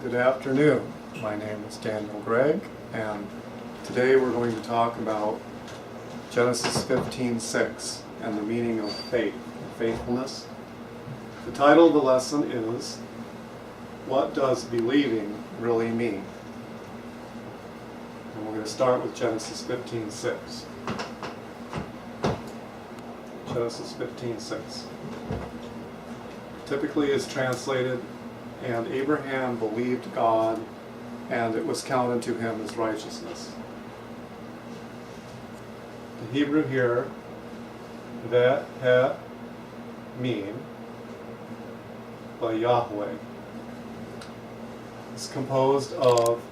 Good afternoon. My name is Daniel Gregg, and today we're going to talk about Genesis 15:6 and the meaning of faith and faithfulness. The title of the lesson is, What Does Believing Really Mean? And we're going to start with Genesis 15:6. Genesis 15:6 typically is translated, and Abraham believed God, and it was counted to him as righteousness. The Hebrew here, YHWH, by Yahweh, is composed of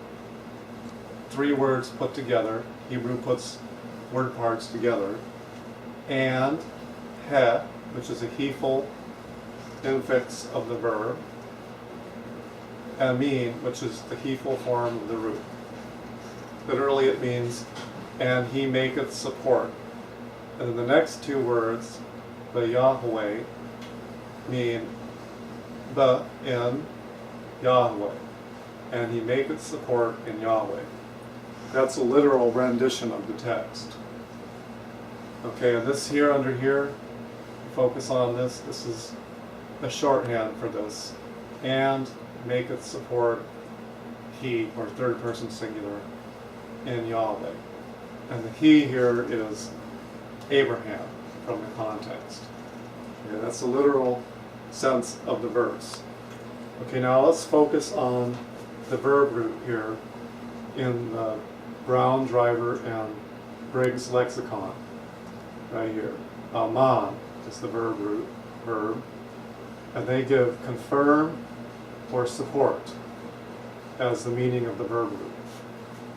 three words put together. Hebrew puts word parts together. And he, which is a heful infix of the verb, amin, which is the heful form of the root. Literally it means, and he maketh support. And then the next two words, the Yahweh, mean the in Yahweh, and he maketh support in Yahweh. That's a literal rendition of the text. Okay, and this here under here, focus on this. This is a shorthand for this. And maketh support he, or third person singular, in Yahweh. And the he here is Abraham from the context. Okay, that's the literal sense of the verse. Okay, now let's focus on the verb root here in the Brown, Driver, and Briggs lexicon. Right here. Aman is the verb, and they give confirm or support as the meaning of the verb root.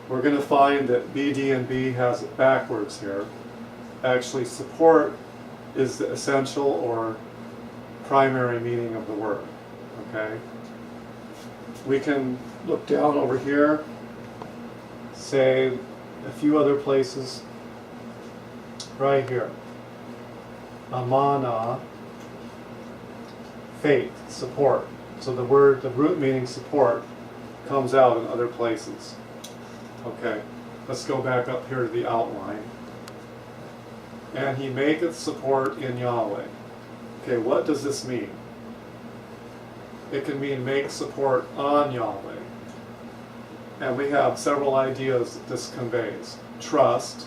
We're going to find that BD and B has it backwards here. Actually, support is the essential or primary meaning of the word. Okay? We can look down over here, say a few other places. Right here. Amana, faith, support. So the root meaning support comes out in other places. Okay, let's go back up here to the outline. And he maketh support in Yahweh. Okay, what does this mean? It can mean make support on Yahweh. And we have several ideas that this conveys. Trust,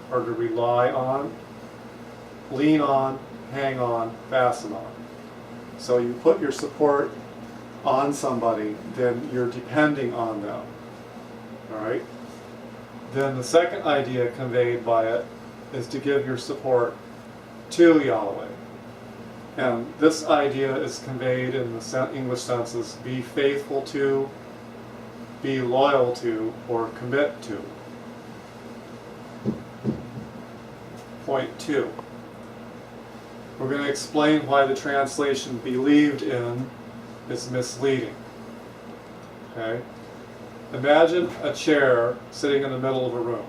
or to rely on, lean on, hang on, fasten on. So you put your support on somebody, then you're depending on them. Alright? Then the second idea conveyed by it is to give your support to Yahweh. And this idea is conveyed in the English senses, be faithful to, be loyal to, or commit to. Point 2. We're going to explain why the translation believed in is misleading. Okay? Imagine a chair sitting in the middle of a room,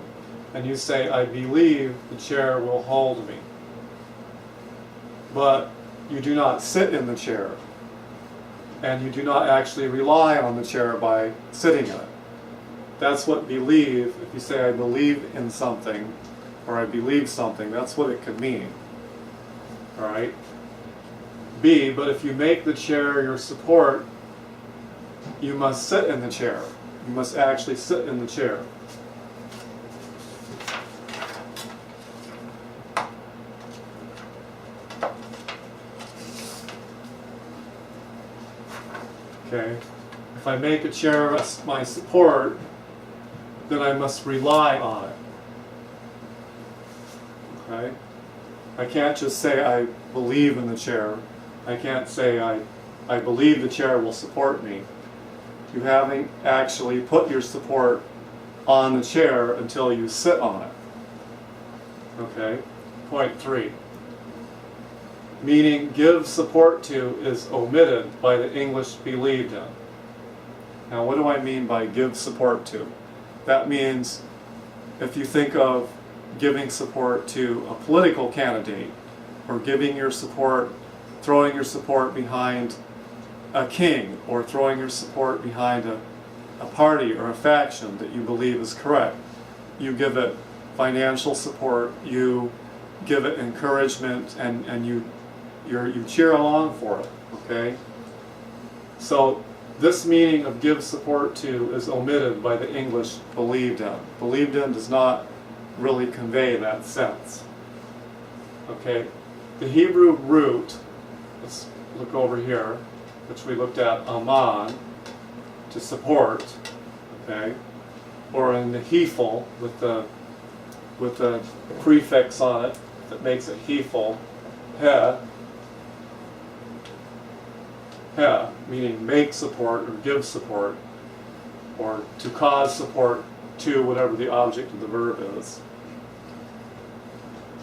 and you say, I believe the chair will hold me. But you do not sit in the chair, and you do not actually rely on the chair by sitting in it. That's what believe, if you say I believe in something, or I believe something, that's what it could mean. Alright? B, but if you make the chair your support, you must sit in the chair. You must actually sit in the chair. Okay? If I make a chair my support, then I must rely on it. Okay? I can't just say I believe in the chair. I can't say I believe the chair will support me. You haven't actually put your support on the chair until you sit on it. Okay? Point 3. Meaning give support to is omitted by the English believed in. Now what do I mean by give support to? That means if you think of giving support to a political candidate, or giving your support, throwing your support behind a king or throwing your support behind a party or a faction that you believe is correct. You give it financial support, you give it encouragement, and you cheer along for it, okay? So this meaning of give support to is omitted by the English believed in. Believed in does not really convey that sense. Okay, the Hebrew root, let's look over here, which we looked at, aman, to support, okay, or in the hefel with the prefix on it that makes it hefel, he, meaning make support or give support, or to cause support to whatever the object of the verb is.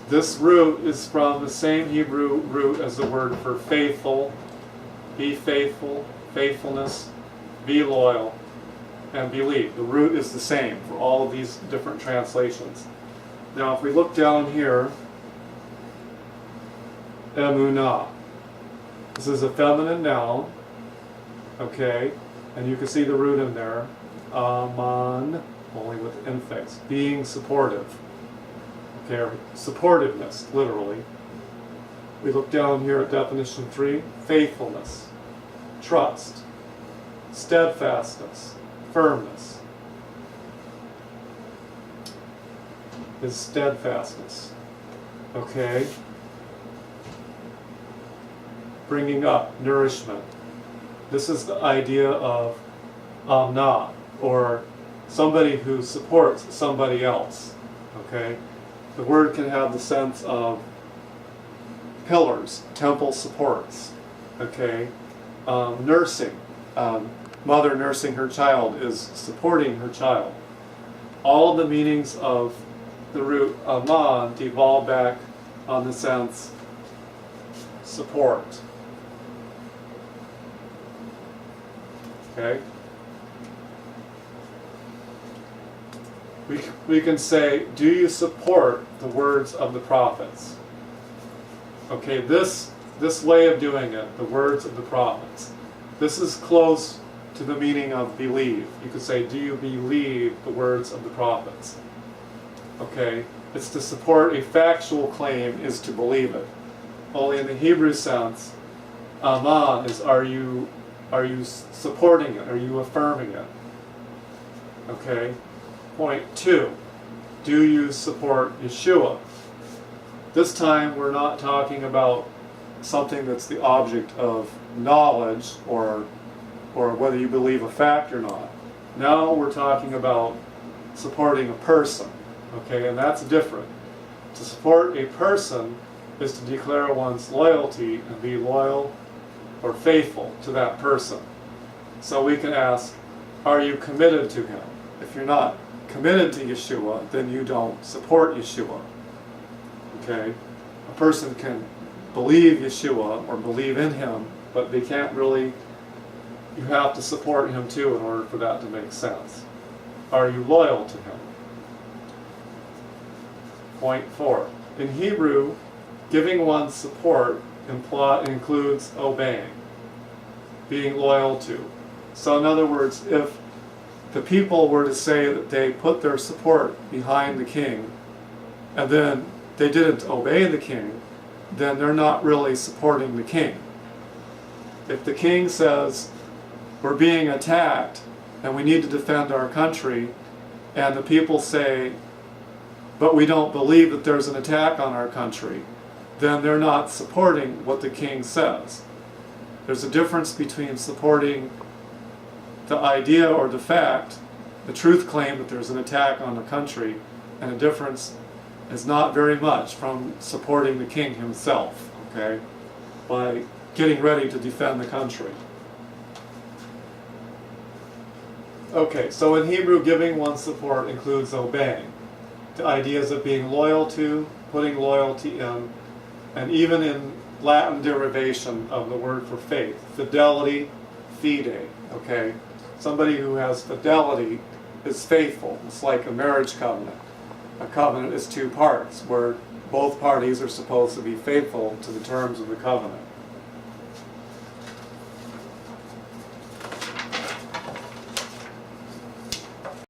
This root is from the same Hebrew root as the word for faithful, be faithful, faithfulness, be loyal, and believe. The root is the same for all of these different translations. Now if we look down here, emunah. This is a feminine noun, okay, and you can see the root in there, aman, only with infix, being supportive, okay, or supportiveness, literally. We look down here at definition 3, faithfulness, trust, steadfastness, firmness. Is steadfastness, okay. Bringing up, nourishment. This is the idea of amna, or somebody who supports somebody else. Okay, the word can have the sense of pillars, temple supports. Okay, nursing, mother nursing her child is supporting her child. All the meanings of the root aman devolve back on the sense support. Okay? We can say, do you support the words of the prophets? Okay, this way of doing it, the words of the prophets, this is close to the meaning of believe. You could say, do you believe the words of the prophets? Okay, it's to support a factual claim is to believe it. Only in the Hebrew sense, aman is are you supporting it? Are you affirming it? Okay. Point 2. Do you support Yeshua? This time we're not talking about something that's the object of knowledge or whether you believe a fact or not. Now we're talking about supporting a person. Okay, and that's different. To support a person is to declare one's loyalty and be loyal or faithful to that person. So we can ask, are you committed to him? If you're not committed to Yeshua, then you don't support Yeshua. Okay? A person can believe Yeshua or believe in him, but they can't really, you have to support him too in order for that to make sense. Are you loyal to him? Point 4. In Hebrew, giving one's support includes obeying, being loyal to. So in other words, if the people were to say that they put their support behind the king and then they didn't obey the king, then they're not really supporting the king. If the king says, we're being attacked and we need to defend our country, and the people say, but we don't believe that there's an attack on our country, then they're not supporting what the king says. There's a difference between supporting the idea or the fact, the truth claim that there's an attack on the country, and a difference is not very much from supporting the king himself, okay, by getting ready to defend the country. Okay, so in Hebrew, giving one's support includes obeying. The ideas of being loyal to, putting loyalty in, and even in Latin derivation of the word for faith, fidelity, fide, okay? Somebody who has fidelity is faithful. It's like a marriage covenant. A covenant is two parts, where both parties are supposed to be faithful to the terms of the covenant.